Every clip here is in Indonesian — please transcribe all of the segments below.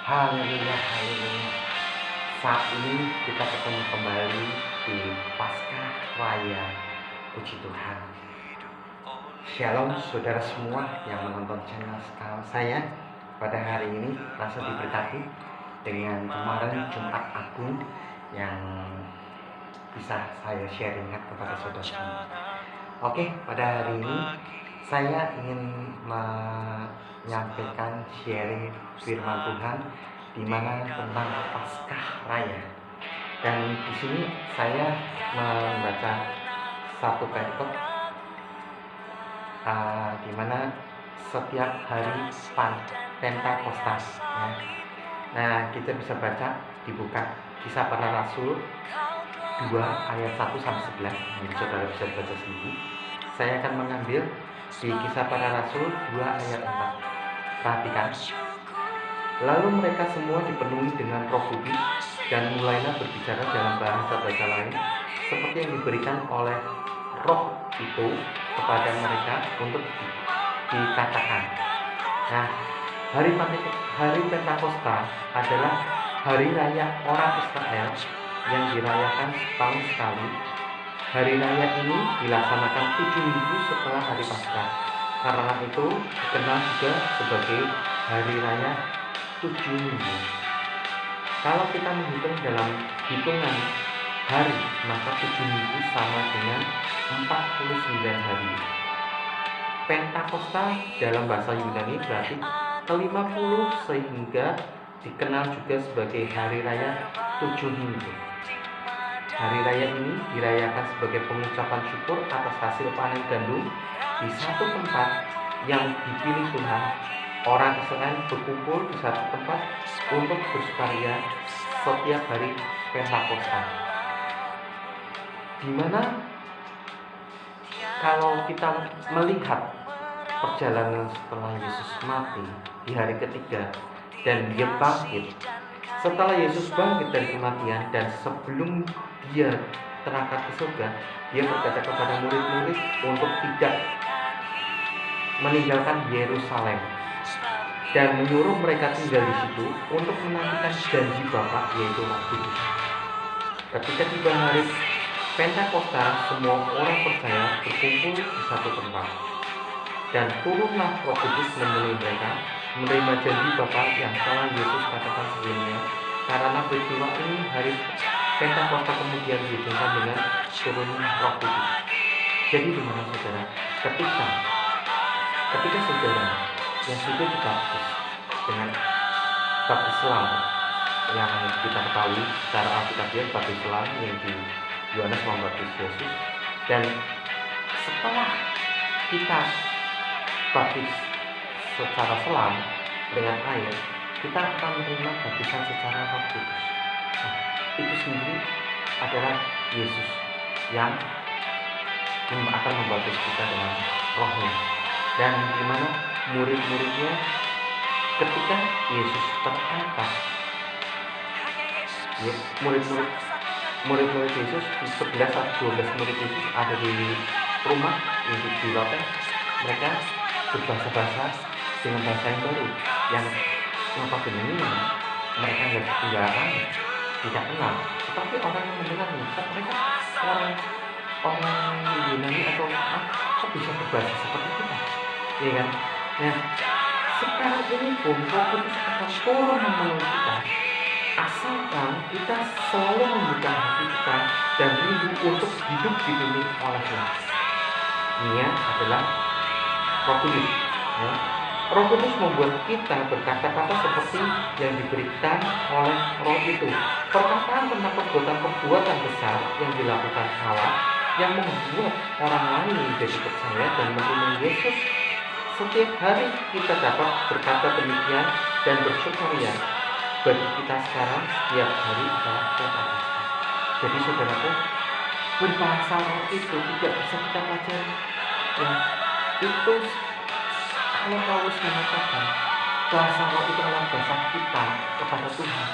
Haleluya, haleluya. Saat ini kita ketemu kembali di Paskah Raya. Puji Tuhan. Shalom saudara semua yang menonton channel saya. Pada hari ini rasa diberkati dengan kemarin Jumat Agung yang bisa saya sharingkan kepada saudara semua. Oke, pada hari ini saya ingin menyampaikan sharing firman Tuhan di mana tentang Paskah Raya. Dan di sini saya membaca satu perikop di mana setiap hari Pentakosta ya. Nah, kita bisa baca dibuka Kisah Para Rasul 2 ayat 1 sampai 11. Nanti saudara bisa baca sendiri. Saya akan mengambil di Kisah Para Rasul 2 ayat 4. Perhatikan. Lalu mereka semua dipenuhi dengan Roh Kudus dan mulailah berbicara dalam bahasa-bahasa lain seperti yang diberikan oleh Roh itu kepada mereka untuk dikatakan. Nah, hari Pentakosta adalah hari raya orang Israel yang dirayakan setahun sekali. Hari raya ini dilaksanakan 7 minggu setelah hari Paskah. Karena itu dikenal juga sebagai hari raya 7 minggu. Kalau kita menghitung dalam hitungan hari, maka 7 minggu sama dengan 49 hari. Pentakosta dalam bahasa Yunani berarti ke-50 sehingga dikenal juga sebagai hari raya 7 minggu. Hari raya ini dirayakan sebagai pengucapan syukur atas hasil panen gandum di satu tempat yang dipilih Tuhan. Orang Israel berkumpul di satu tempat untuk bersukaria setiap hari Pentakosta. Di mana kalau kita melihat perjalanan setelah Yesus mati di hari ketiga dan dia bangkit. Setelah Yesus bangkit dari kematian dan sebelum dia terangkat ke surga, dia berkata kepada murid-murid untuk tidak meninggalkan Yerusalem dan menyuruh mereka tinggal di situ untuk menantikan janji Bapa, yaitu Roh Kudus. Ketika tiba hari Pentakosta, semua orang percaya berkumpul di satu tempat dan turunlah Roh Kudus memenuhi mereka, menerima janji Bapa yang telah Yesus katakan sebelumnya. Karena peristiwa ini hari Pentakosta kemudian dihubungkan dengan turunnya Roh Kudus. Jadi di mana saudara? Ketika saudara yang sudah dibaptis dengan baptis selam yang kita ketahui secara alkitabiah baptis selam yang di Yohanes membaptis Yesus, dan setelah kita baptis secara selam dengan air, kita akan menerima baptisan secara Roh Kudus. Nah, itu sendiri adalah Yesus yang akan membaptis kita dengan Roh-Nya. Dan di mana murid-muridnya ketika Yesus terangkat, ya, murid-murid Yesus 11 atau 12 murid Yesus ada di rumah untuk di loteng. Mereka berbahasa-bahasa dengan bahasa yang baru yang notabene mereka tidak kenal, tetapi orang yang mendengarnya mereka orang Yunani atau kok bisa berbahasa seperti kita, ya kan? Nah, sekarang ini pun Roh Kudus akan turun memenuhi kita asalkan kita selalu membuka hati kita dan rindu untuk hidup dipimpin oleh Tuhan. Ini adalah Roh Kudus. Ya. Roh Kudus membuat kita berkata-kata seperti yang diberikan oleh Roh itu. Perkataan tentang perbuatan besar yang dilakukan Allah yang membuat orang lain menjadi percaya dan menerima Yesus. Setiap hari kita dapat berkata demikian dan bersukaria. Bagi kita sekarang setiap hari adalah Pentakosta. Jadi saudaraku, berbahasa roh itu tidak bisa kita pelajari. Ya, itu kalau Paulus mengatakan bahasa roh itu adalah bahasa kita kepada Tuhan.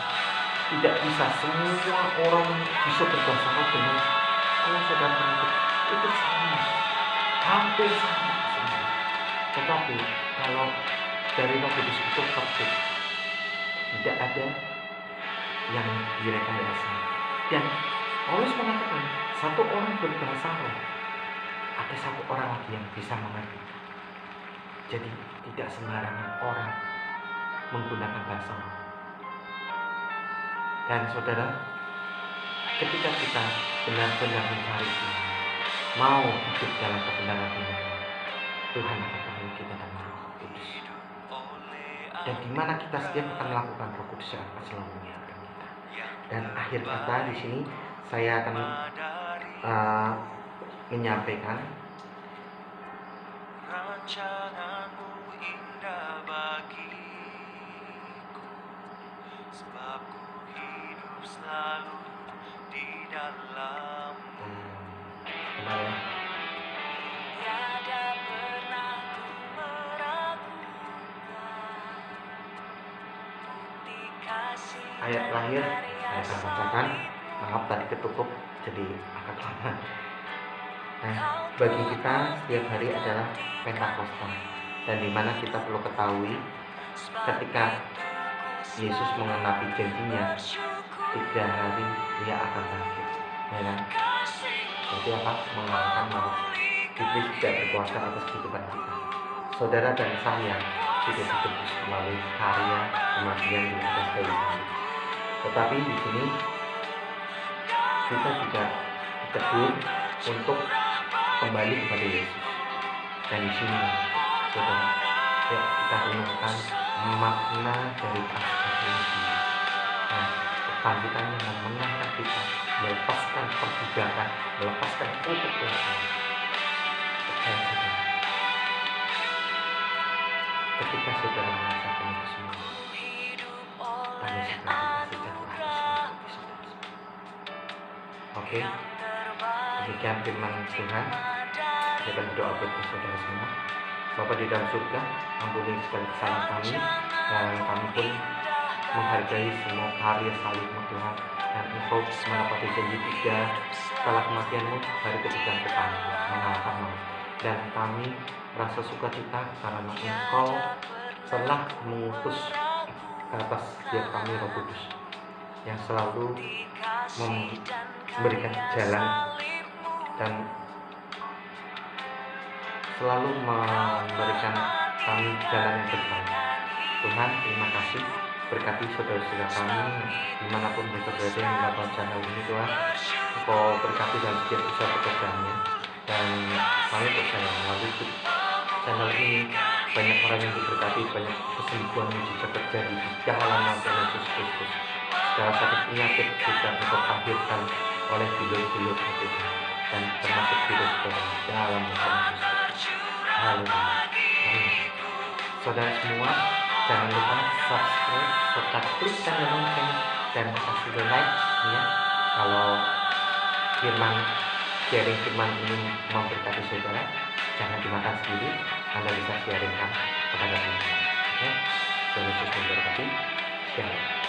Tidak bisa semua orang bisa berbahasa roh dengan kalau saudara itu sama, hampir sama. Tetapi kalau dari Roh Kudus itu tertib, tidak ada yang direkayasa. Dan Paulus mengatakan satu orang berbahasa roh, ada satu orang lagi yang bisa mengerti. Jadi tidak sembarangan orang menggunakan bahasa roh. Dan saudara, ketika kita benar-benar mencari Tuhan, mau hidup dalam kebenaran Tuhan, Tuhan akan menolong kita dan Roh Kudus. Dan di mana kita setiap akan melakukan, Roh Kudus akan selalu mengingatkan kita. Dan akhir kata di sini saya akan menyampaikan rancanganmu indah bagiku, sebab ku hidup selalu di dalam. Benar ya? Ayat terakhir saya akan bacakan. Maaf tadi ketutup jadi agak lama. Nah, bagi kita setiap hari adalah Pentakosta, dan dimana kita perlu ketahui ketika Yesus mengenapi janjinya 3 hari dia akan bangkit. Ya kan? Jadi apa? Mengalahkan maut. Iblis tidak berkuasa atas kehidupan kita. Saudara dan saya sudah ditebus melalui karya kematian di atas kayu salib. Tetapi di sini kita juga ditegur untuk kembali kepada Yesus. Dan di sini, saudara, ya kita renungkan makna dari Paskah ini. Nah, kebangkitan yang memenangkan kita, melepaskan perbudakan, melepaskan kutuk dosa. Percaya saudara, ketika saudara merasakan itu semua, tanya sukacita sejahtera di saudara. Oke, demikian firman Tuhan. Saya akan berdoa buat saudara semua. Bapa di dalam surga, ampuni segala kesalahan kami, dan kami pun menghargai semua karya salib-Mu Tuhan, dan Engkau menepati janji 3 setelah kematian-Mu, hari ketiga Engkau bangkit mengalahkan maut. Dan kami merasa sukacita karena Engkau telah mengutus ke atas setiap kami Roh Kudus yang selalu memberikan jalan dan selalu memberikan kami jalan yang terbaik. Tuhan, terima kasih. Berkati saudara-saudara kami dimanapun mereka berada yang mendapat channel ini, Tuhan. Engkau berkati dalam setiap usaha pekerjaannya. Dan kami percaya melalui channel ini banyak orang yang diberkati, banyak kesembuhan yang juga terjadi di dalam nama Yesus Kristus. Segala sakit penyakit sudah Engkau akhirkan oleh bilur-bilur itu, dan termasuk virus corona dalam nama Yesus. Haleluya. Saudara semua, jangan lupa subscribe serta klik tanda lonceng dan kasih like ya. Kalau sharing firman ini memberkati saudara, jangan dimakan sendiri, Anda bisa sharingkan kepada teman-teman. Oke, Tuhan Yesus memberkati. Shalom.